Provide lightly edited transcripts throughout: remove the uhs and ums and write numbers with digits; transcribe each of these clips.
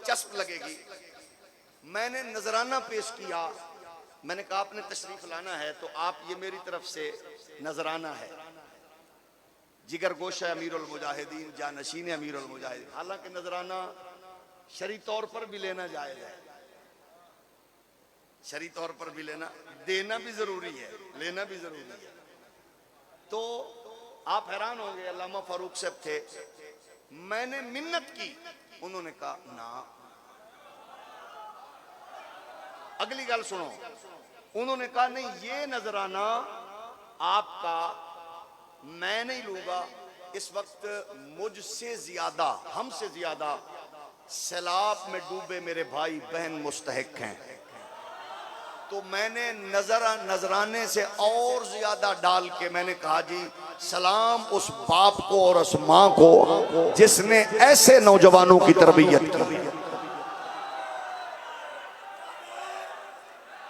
दिलचस्प लगेगी। मैंने नजराना पेश किया, मैंने कहा आपने तशरीफ लाना है तो आप ये मेरी तरफ से नजराना है, जिगर गोशा अमीरुल मुजाहिदीन, जानशीन अमीरुल मुजाहिदीन। हालांकि नजराना शरई तौर पर भी लेना जायज है, शरई तौर पर भी लेना, देना भी जरूरी है, लेना भी जरूरी है। तो आप हैरान होंगे, अल्लामा फारूक साहब थे, मैंने मिन्नत की, उन्होंने कहा ना। अगली गल सुनो, उन्होंने कहा नहीं ये नजराना आपका मैं नहीं लूंगा, इस वक्त मुझसे ज्यादा, हमसे ज्यादा सैलाब में डूबे मेरे भाई बहन मुस्तहिक हैं। तो मैंने नजराने से और ज्यादा डाल के मैंने कहा जी सलाम उस बाप को और उस मां को जिसने ऐसे नौजवानों की तरबियत की।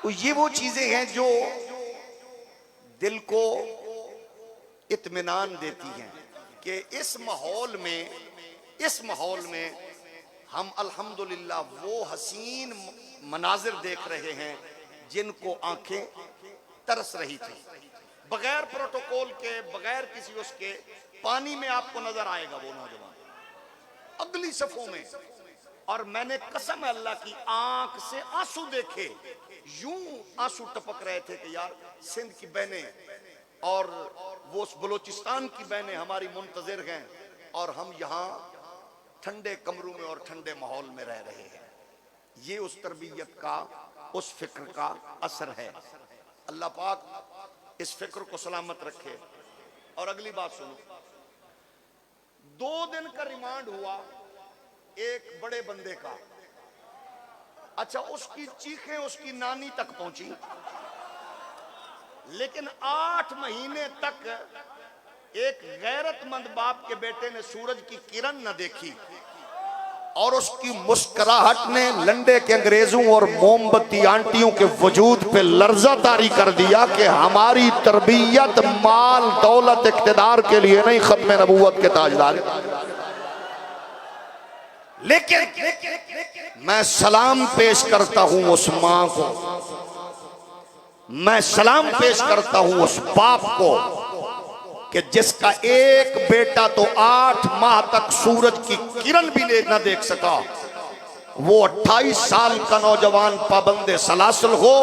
तो ये वो चीजें हैं जो दिल को इत्मीनान देती हैं कि इस माहौल में हम अल्हम्दुलिल्लाह वो हसीन मनाजिर देख रहे हैं जिनको आंखें तरस रही थी। बगैर प्रोटोकॉल के, बगैर किसी उसके, पानी में आपको नजर आएगा वो नौजवान अगली सफों में। और मैंने कसम अल्लाह की आंख से आंसू देखे, यूं आंसू टपक रहे थे कि यार सिंध की बहनें और वो उस बलोचिस्तान की बहनें हमारी मुंतजिर हैं और हम यहाँ ठंडे कमरों में और ठंडे माहौल में रह रहे हैं। ये उस तरबियत का, उस फिक्र का असर है। अल्लाह पाक इस फिक्र को सलामत रखे। और अगली बात सुनो, 2 दिन का रिमांड हुआ एक बड़े बंदे का। अच्छा, उसकी चीखें उसकी नानी तक पहुंची, लेकिन 8 महीने तक एक गैरतमंद बाप के बेटे ने सूरज की किरण न देखी और उसकी मुस्कुराहट ने लंडे के अंग्रेजों और मोमबत्ती आंटियों के वजूद पे लर्जा तारी कर दिया कि हमारी तरबियत माल दौलत इख्तिदार के लिए नहीं, खत्म नबूवत के ताजदार। लेकिन मैं सलाम पेश करता हूं उस मां को, मैं सलाम पेश करता हूं उस बाप को कि जिसका एक बेटा तो 8 माह तक सूरज की किरण भी न देख सका, वो 28 साल का नौजवान पाबंदे सलासल हो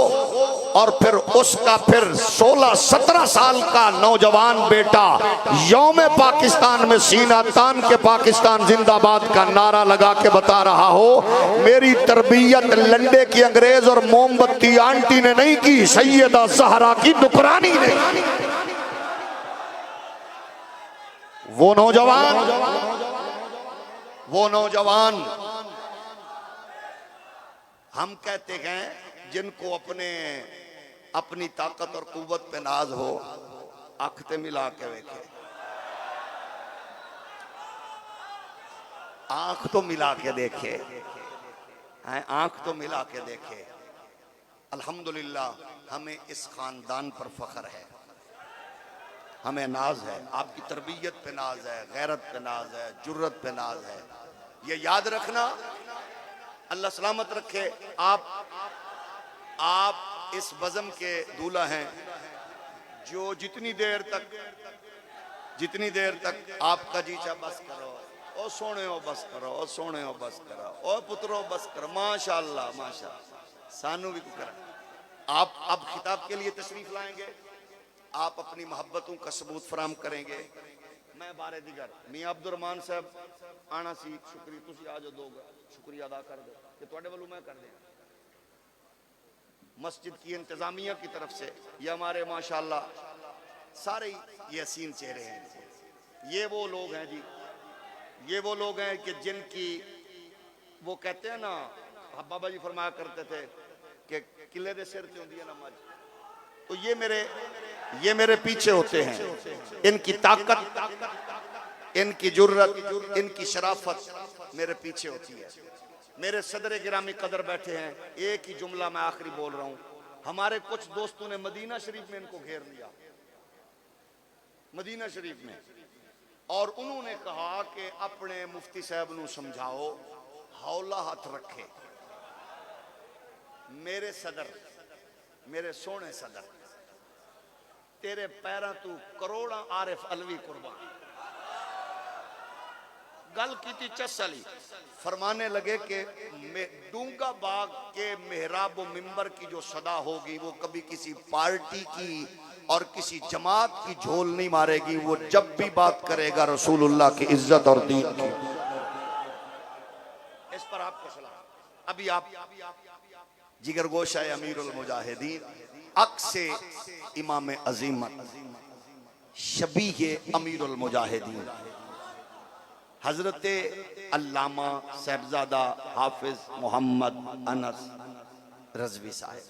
और फिर उसका फिर 16-17 साल का नौजवान बेटा यौम पाकिस्तान में सीना तान के पाकिस्तान जिंदाबाद का नारा लगा के बता रहा हो मेरी तरबियत लंडे की अंग्रेज और मोमबत्ती आंटी ने नहीं की, सैयदा ज़हरा की नुकरानी ने। वो नौजवान हम कहते हैं जिनको अपनी ताकत और कुव्वत पे नाज हो, आंखें मिला के देखे, आंख तो मिला के देखे, आंख तो मिला के देखे। अल्हम्दुलिल्लाह हमें इस खानदान पर फख्र है, हमें नाज है, आपकी तरबियत पे नाज है, गैरत पे नाज है, जुर्रत पे नाज है। ये याद रखना, अल्लाह सलामत रखे। आप इस बज़म के दूल्हा हैं जो जितनी देर तक आपका जीचा बस करो, ओ सोने हो बस करो, ओ सोने हो बस करो, ओ पुत्रो बस करो, माशाअल्लाह माशाअल्लाह, सानू भी करा। आप अब खिताब के लिए तशरीफ लाएंगे, आप अपनी मोहब्बतों का सबूत फराम करेंगे। मैं बारे दिगर मियां अब्दुर्रहमान साहब आना सी, शुक्रिया तुसी आ जाओ, शुक्रिया अदा कर दो कि तुहाडे वालों मैं कर दिया। मस्जिद की इंतजामिया की तरफ से ये हमारे माशाअल्लाह सारे ये हसीन चेहरे हैं। ये वो लोग हैं जी, ये वो लोग हैं कि जिनकी वो कहते हैं ना, बाबा जी फरमाया करते थे कि किले दे सिर ते हुंदी है ना मज, तो ये मेरे पीछे होते हैं। इनकी ताकत, इनकी जुर्रत, इनकी शराफत मेरे पीछे होती है। मेरे सदर गिरामी कदर बैठे हैं। एक ही जुमला मैं आखिरी बोल रहा हूं, हमारे कुछ दोस्तों ने मदीना शरीफ में इनको घेर लिया, मदीना शरीफ में, और उन्होंने कहा कि अपने मुफ्ती साहब नू समझाओ हौला हाथ रखे। मेरे सदर, मेरे सोने सदर, तेरे पैरों तू करोड़ा आरिफ अलवी कुर्बान। गल की चसली फरमाने लगे कि डूंगा बाग के मेहराब व मिंबर की जो सदा होगी वो कभी किसी पार्टी की और किसी जमात की झोल नहीं मारेगी। वो जब भी बात करेगा रसूलुल्लाह की इज्जत और दीन की। इस पर आपको सलाम। अभी आप जिगर गोशा अमीरुल मुजाहिदीन, अक्से इमाम अजीमत, शबीह अमीरुल मुजाहिदीन हजरत अल्लामा साहिबजादा हाफिज मोहम्मद अनस रज़वी साहब,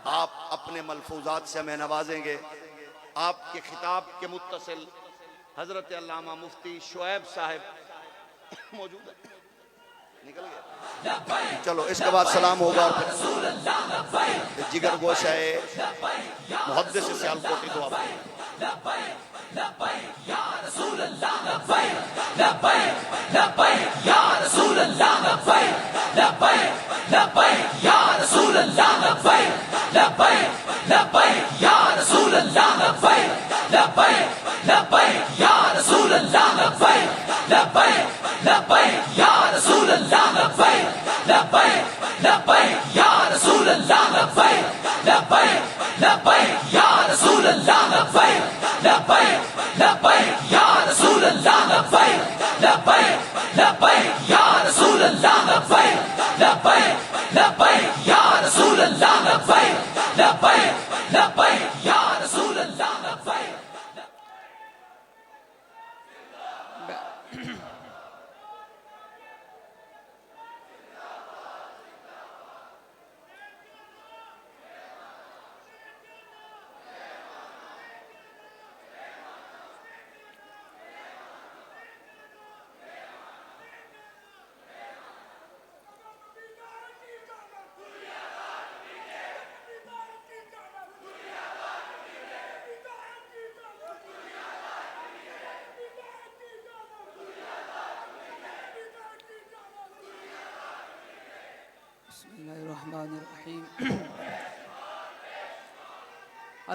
आप अपने मलफूजात से हमें नवाजेंगे। आपके खिताब के मुत्तसिल हजरत अल्लामा मुफ्ती शुएब साहब मौजूद है, निकल गया। चलो इसके बाद सलाम होगा। जिगर गोशाए मुहद्दिस सियालकोटी दुआ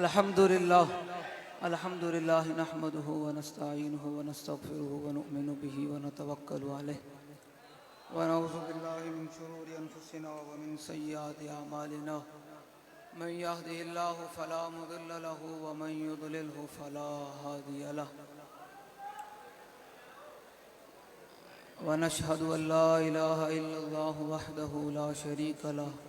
अल्हम्दुलिल्लाह अल्हम्दुलिल्लाह नहमदुहु व नस्तईनुहु व नस्तगफिरुहु व नुमिनु बिही व नतवक्कलु अलैहि व नऊज़ु बिल्लाहि मिन शुरूरि अनफुसिना व मिन सय्यिआति अमालिना मन यहदिहिल्लाहु फला मुदिल्ल लहु व मन युद्लिलहु फला हादिय लहु व नशहदु अन ला इलाहा इल्लल्लाहु वहदहु ला शरीका लहु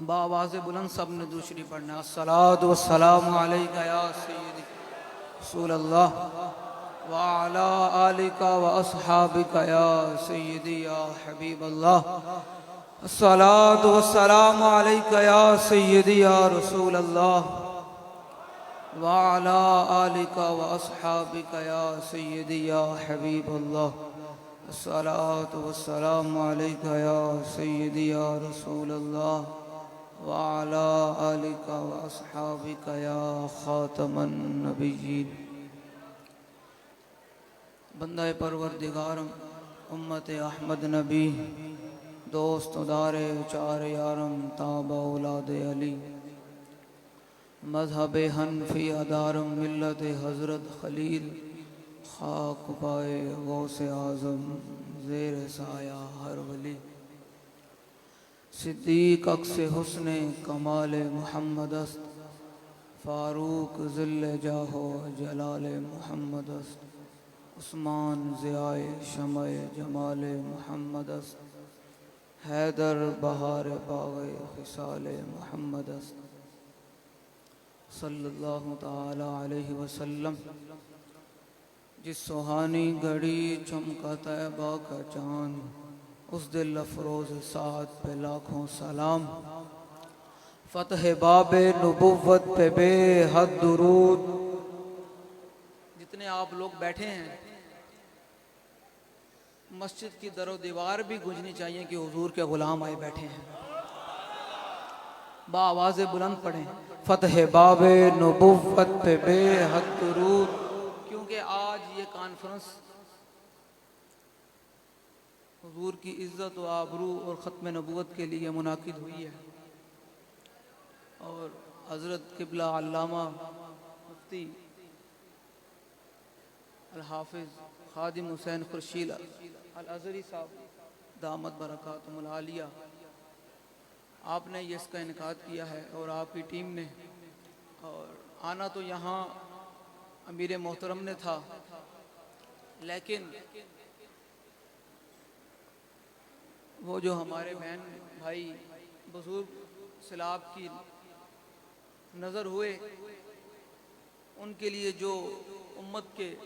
बावाज़ बुलंद सब ने दूसरी पढ़ना अस्सलातु वस्सलामु अलैका या सय्यदी रसूलल्लाह व अला आलिका व अस्हाबिका या सय्यदी या हबीबल्लाह अस्सलातु वस्सलामु अलैका या सय्यदी या रसूलल्लाह व अला आलिका व अस्हाबिका या सय्यदी या हबीबल्लाह अस्सलातु वस्सलामु अलैका या सय्यदी या रसूलल्लाह व अला आलिका व अस्हाबिका या खातमन नबिय्यीन। बंदे परवरदिगारम उम्मत अहमद नबी दोस्त दारे चार यारम ताबा औलाद अली मजहब हनफी अदारम मिल्लत हज़रत खलील खाक पाए गौसे आज़म ज़ेर साया हर वली सिद्दीक अक्स हुस्ने कमाल मुहम्मद अस्त फारूक ज़िल्ले जाहो जलाल मुहम्मद अस्त उस्मान ज़ियाए शमए जमाल मोहम्मद हैदर बहार बाग़े खिसाल मोहम्मद सल्लल्लाहु ताला अलैहि वसल्लम। जिस सुहानी घड़ी चमका तैबा का चांद, उस दिल अफरोज़ साद पे लाखों सलाम। फ़तह बाबे नबुव्वत पे बेहद दुरूद। जितने आप लोग बैठे हैं, मस्जिद की दरो दीवार भी गूंजनी चाहिए कि हुजूर के गुलाम आए बैठे हैं। बावाज़ बुलंद पढ़ें, फ़तह बाबे नबुव्वत पे बेहद दुरूद। क्योंकि आज ये कॉन्फ्रेंस हुजूर की इज़्ज़त व आबरू और ख़त्म नबूवत के लिए मुनाकिद हुई है। और हज़रत क़िबला अल्लामा मुफ्ती अल हाफ़िज़ ख़ादिम हुसैन खुर्शीद अल अज़हरी साहब दामत बरकातुहुल आलिया, आपने ये इसका इनेकाद किया है और आपकी टीम ने। और आना तो यहाँ अमीर मोहतरम ने था, लेकिन वो जो हमारे बहन भाई बुजुर्ग सैलाब की नज़र हुए, उनके लिए जो उम्मत के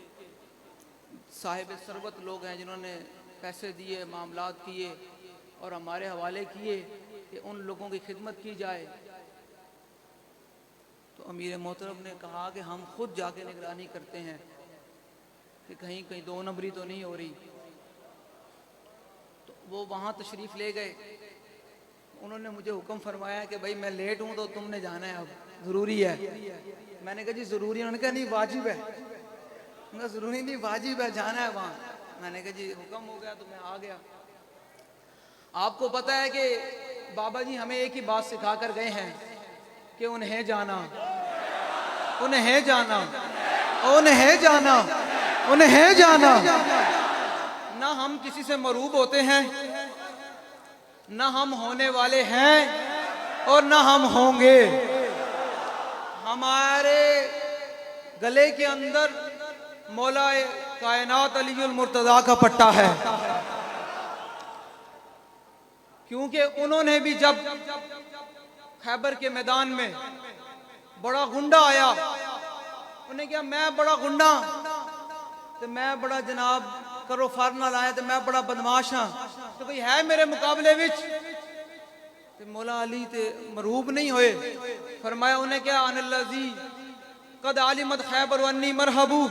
साहिब सरबत लोग हैं, जिन्होंने पैसे दिए, मामलात किए और हमारे हवाले किए कि उन लोगों की खिदमत की जाए, तो अमीर मोहतरम ने कहा कि हम खुद जाके निगरानी करते हैं कि कहीं कहीं दो नंबरी तो नहीं हो रही। तो वो वहाँ तशरीफ़ ले गए। उन्होंने मुझे हुक्म फरमाया कि भाई मैं लेट हूँ तो तुमने जाना है, अब ज़रूरी है। मैंने कहा जी ज़रूरी है? उन्होंने कहा नहीं वाजिब है। उनका ज़रूरी नहीं, वाजिब है, जाना है वहाँ। मैंने कहा जी हुक्म हो गया तो मैं आ गया। आपको पता है कि बाबा जी हमें एक ही बात सिखा कर गए हैं कि उन्हें जाना, उन्हें जाना, उन्हें जाना, उन्हें जाना। ना हम किसी से मरूब होते हैं, ना हम होने वाले हैं और ना हम होंगे। हमारे गले के अंदर मौला कायनात अलीउल मुर्तज़ा का पट्टा है, क्योंकि उन्होंने भी जब खैबर के मैदान में बड़ा गुंडा आया, उन्हें क्या मैं बड़ा गुंडा तो मैं बड़ा जनाब करो फार ना लाया तो मैं बड़ा बदमाश हाँ, तो कोई है मेरे मुकाबले विच? तो मौला अली ते मरूब नहीं होए। फरमाया उन्हें क्या अनल्लज़ी कद आलिमत खैबर वन्नी मरहबू।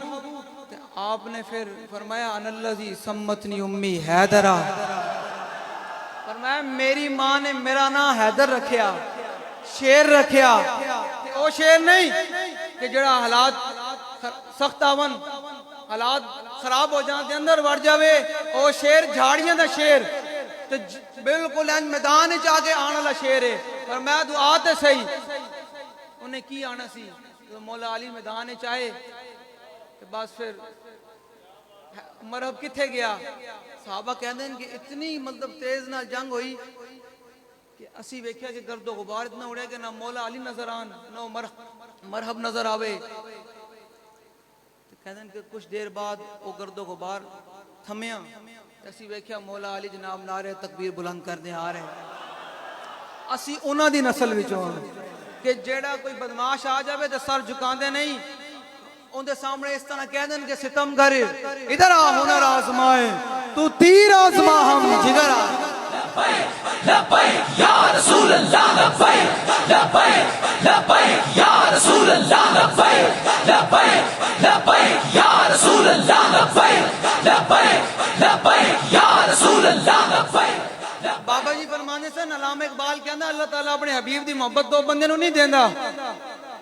तो आपने फिर फरमाया अनल्लज़ी सम्मतनी उम्मी हैदरा। फरमाया मेरी माँ ने मेरा नाम हैदर रखिया, शेर रखिया। वो शेर नहीं कि जड़ा हालात सख्त आवन, हालात खराब हो जाते अंदर वड़ जावे, वो शेर झाड़ियां दा शेर तो बिल्कुल मैदान च आके आने वाला शेर है। पर मैं तू आते सही, उन्हें की आना सी तो मौला अली मैदान च आए तो बस फिर मरहब किथे गया। साहबा कहते हैं कि इतनी मतलब तेज ना जंग हुई कि असी वेख्या कि गर्दो गुबार इतना उड़े कि ना मौला अली नजर आन ना मरहब नजर आवे। तो कहते हैं कि कुछ देर बाद वो गर्दो गुबार थमिया, असी वेख्या मौला अली जनाब नारे तकबीर बुलंद करने आ रहे। असी उन्हां दी नस्ल विचों कि जेड़ा कोई बदमाश आ जावे तो सर झुकांदे नहीं, उनके सामने इस तरह कह दें कि सितम कर इधर आ हुनर आजमाए, तू तीर आजमा हम जिगर आ। लब्बैक या रसूल अल्लाह, लब्बैक लब्बैक लब्बैक या रसूल अल्लाह, लब्बैक लब्बैक लब्बैक या रसूल अल्लाह, लब्बैक लब्बैक लब्बैक या रसूल अल्लाह, लब्बैक। बाबा जी फरमाने से अल्लामा इकबाल कहंदा अल्लाह ताला अपने हबीब दी मोहब्बत दो बंदे नूं नहीं देंदा।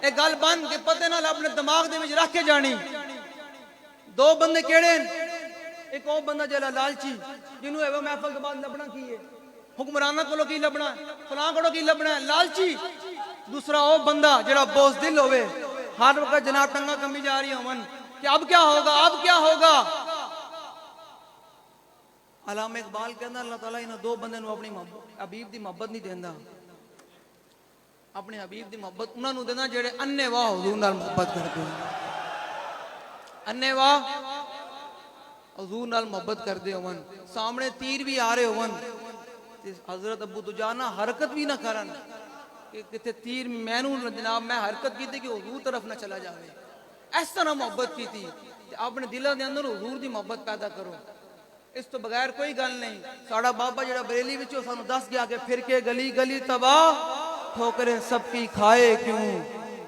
एक गल बन के पते नाल अपने दिमाग दे विच रख के जानी। दो बंदे केड़े? एक वो बंदा जेड़ा लालची, जिन्हों एवं महफल के बाद लभना की है, हुक्मराना कोलों की लभना, फलां कोलों की लभना है, लालची। दूसरा वो बंदा जेड़ा बोझदिल होवे, हर वक्त जनाब टंगा कमी जा रही होवन कि अब क्या होगा, अब क्या होगा। अल्लामा इकबाल कहंदा अल्लाह ताला इन दो बंदे नूं अपनी हबीब दी मोहब्बत नहीं देंदा। अपने हबीब दी मोहब्बत उन्हां नूं देना जेड़े अन्ने वाह हुजूर नाल मोहब्बत करदे हैं। अन्ने वाह हजूर नाल मोहब्बत करते होवन, सामने तीर भी आ रहे होवन ते हजरत अबू दुजाना हरकत भी ना करन कि किते तीर मैनू जनाब मैं हरकत की थी कि हजूर तरफ ना चला जाए। इस तरह मोहब्बत की थी ते अपने दिलों के अंदर हजूर की मोहब्बत पैदा करो। इस तो बगैर कोई गल नहीं। साड़ा बाबा जरा बरेली विचों सानू दस गया कि फिर के गली गली तबाह ठोकरें सबकी खाए क्यों,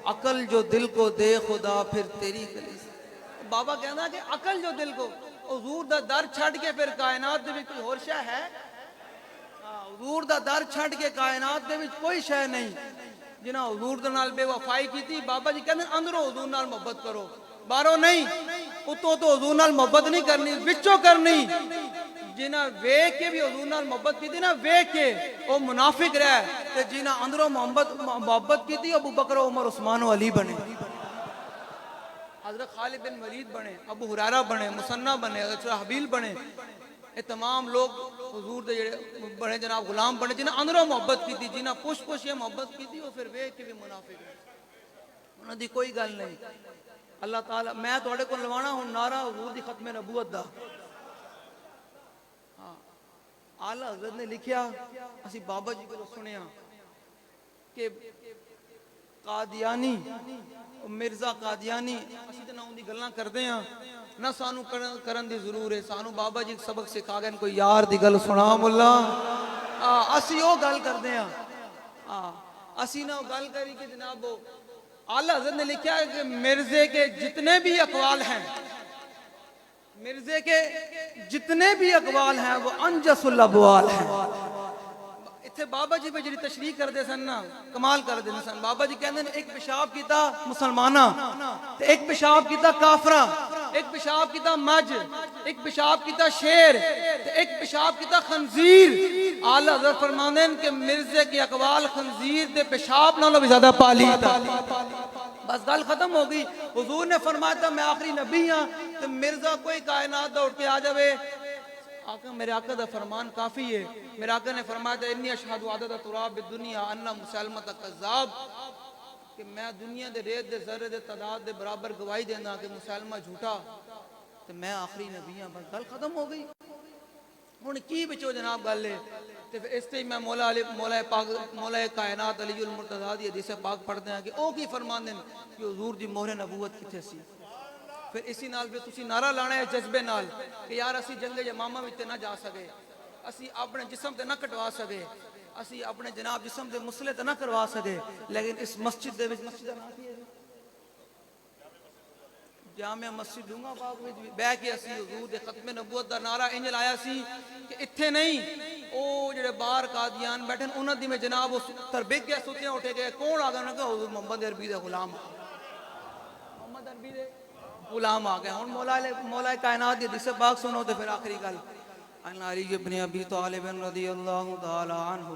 अकल जो दिल को दे खुदा फिर तेरी गली से। बाबा कहना कि अकल जो दिल को, हजूर दा दर छड़ के फिर कायनात दे विच कोई होर शै है? हजूर दा दर छड़ के कायनात दे विच कोई शै नहीं। जिन्हां हजूर दे नाल बेवफाई कीती, बाबा जी कहंदे अंदरों हजूर नाल मोहब्बत करो, बाहरों नहीं। उतों तो हजूर नाल मोहब्बत नहीं करनी, विचों करनी। जिन्हां वेख के भी हजूर नाल मोहब्बत कीती ना, वेख के वो मुनाफिक रह, ते जिन्हां अंदरों मोहब्बत कीती अबू बकर उमर उस्मान व अली बने, हजरत खालिद बिन वलीद बने, अबू हुरैरा बने, मुसन्ना बने, हजरत हबील बने। ये तमाम लोग हुजूर दे जेड़े बड़े जनाब गुलाम बने, जिन्हें अंदरों मोहब्बत की थी, जिन्हें पुछ पुछ ये मोहब्बत की थी, वो फिर वेख के भी मुनाफिक है। उन्होंने दी कोई गल नहीं। अल्लाह ताला मैं तुहाडे कोल लवाना हुण नारा हुजूर दी खत्मे नबूवत दा। हाँ, आला हज़रत ने लिखिया, असी बाबा जी को सुनिया कि कादियानी मिर्जा कादियानी, असी तो ना उनकी गल्लां करते हैं ना, सानू करन दी जरूर है। सानू बाबा जी सबक सिखा गए, कोई यार दी गल सुना मुल्ला, असी वो गल करते हैं। असी ना गल करी कि जनाब वो आला हज़रत ने लिखा है कि मिर्जे के जितने भी अकवाल हैं, मिर्जे के जितने भी अकवाल हैं वो अंजसुल अबवाल हैं। इत्थे बाबा जी पे जी तशरीह करते सन ना, कमाल करते सन। बाबा जी कहते हैं एक पेशाब किया मुसलमाना, एक पेशाब किया काफरा, एक पेशाब किया मज, एक पेशाब किया शेर, एक पेशाब किया खंजीर। आला हज़रत फरमाते हैं कि मिर्जे के अकवाल खंजीर दे पेशाब नालों भी ज्यादा पाली था। बस गल खत्म हो गई। हुजूर ने फरमाया था मैं आखिरी नबी हाँ, तो मिर्जा कोई कायनात दा उठ के आ जावे, आका मेरे आका दा फरमान काफी है। मेरे आका ने फरमाया था इन्नी अशहदु अदद तुराब दुनिया अन्ना मुसलमत कज़्ज़ाब, कि मैं दुनिया दे रेत दे ज़र्रे दे तादाद दे बराबर गवाही देना कि मुसलमा झूठा, तो मैं आखिरी नबी हाँ। बस गल खत्म हो गई। हुण की बिचो जनाब गल है, ते फिर इस ते मैं मौला कायनात अलीउल मुर्तज़ा दी हदीस पाक पढ़ते हैं कि ओ की फरमांदे ने कि हुजूर दी मोहर नबूवत किथे सी। फिर इसी नाल फिर तुसी नारा लाना है जज्बे नाल कि यार असी जंगे यमामा विच ना जा सके, असी अपने जिस्म ते ना कटवा सके, असी अपने जनाब जिस्म ते मुसले ते ना करवा सके, लेकिन इस मस्जिद दे विच, मस्जिद दा नाम की है जामिया मस्जिद दूंगा बाग विच बैठ के असी हुजूर दे खत्मे नबूवत दा नारा इंज लाया सी कि इत्थे नहीं ओ जेड़े बाहर कादियान बैठे उन्हां दी में जनाब उस तरबिक गया सुतियां उठे गए। कौन आ गया? उन्होंने कहा हुजूर मोहम्मद अरबी दे गुलाम, मोहम्मद अरबी दे गुलाम आ गए। हुण मौला कायनात दी हदीस पाक सुनो ते फिर आखिरी गल। अन अली इब्न अबी तालिब रज़ियल्लाहु ताला अन्हु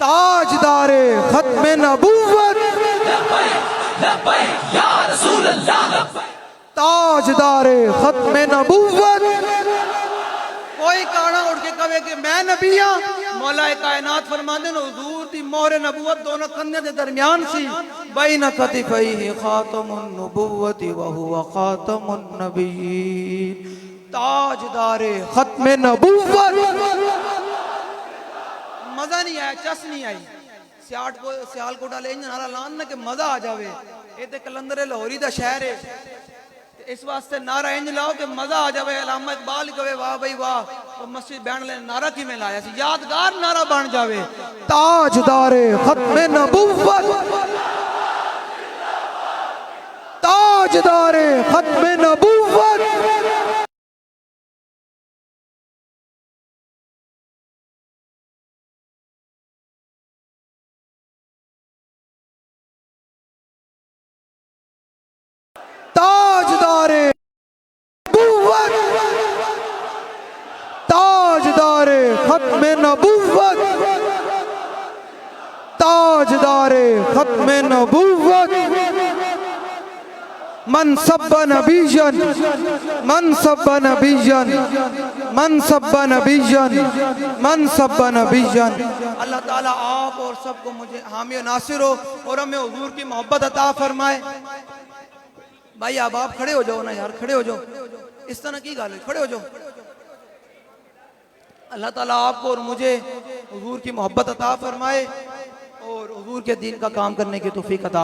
ताजदार खत्म नबूवत या रसूल अल्लाह, ताजदार खत्म नबूवत। कोई काना उठ के कहे कि मैं नबी हाँ, मौला कायनात फरमाते हैं हुजूर दी मोहर नबूवत दोनों कंधे के दरमियान सी, बैन कतिफैहि खातमुन नबूवति व हुवा खातमुन नबिय्यीन। ताजदार खत्म नबूवत। मजा नहीं आया, चस नहीं आई। सियालकोट वाले इंज नारा लान ना कि मजा आ जावे। ये तो कलंदर लाहौरी दा शहर है, इस वास्ते नारा इंज लाओ कि मजा आ जावे। अल्लामा इकबाल कहे वाह भाई वाह, तो मस्जिद बैठ ले नारा कि में लाया सी, यादगार नारा बन जावे। ताजदार खत्म नबूवत, ताजदार खत्म नबूवत। खत्म नबूवत, ताजदारे खत्म नबूवत, मन सब्बा नबीजन, मन सब्बा नबीजन, मन सब्बा नबीजन, मन सब्बा नबीजन। अल्लाह ताला आप और सबको मुझे हामी और नासिर हो और हमें हुजूर की मोहब्बत अता फरमाए। भाई अब आप खड़े हो जाओ ना यार, खड़े हो जाओ, इस तरह की गाल है, खड़े हो जाओ। अल्लाह ताला आपको और मुझे हुजूर की मोहब्बत अता फरमाए और हुजूर के दीन का काम करने की तौफीक अता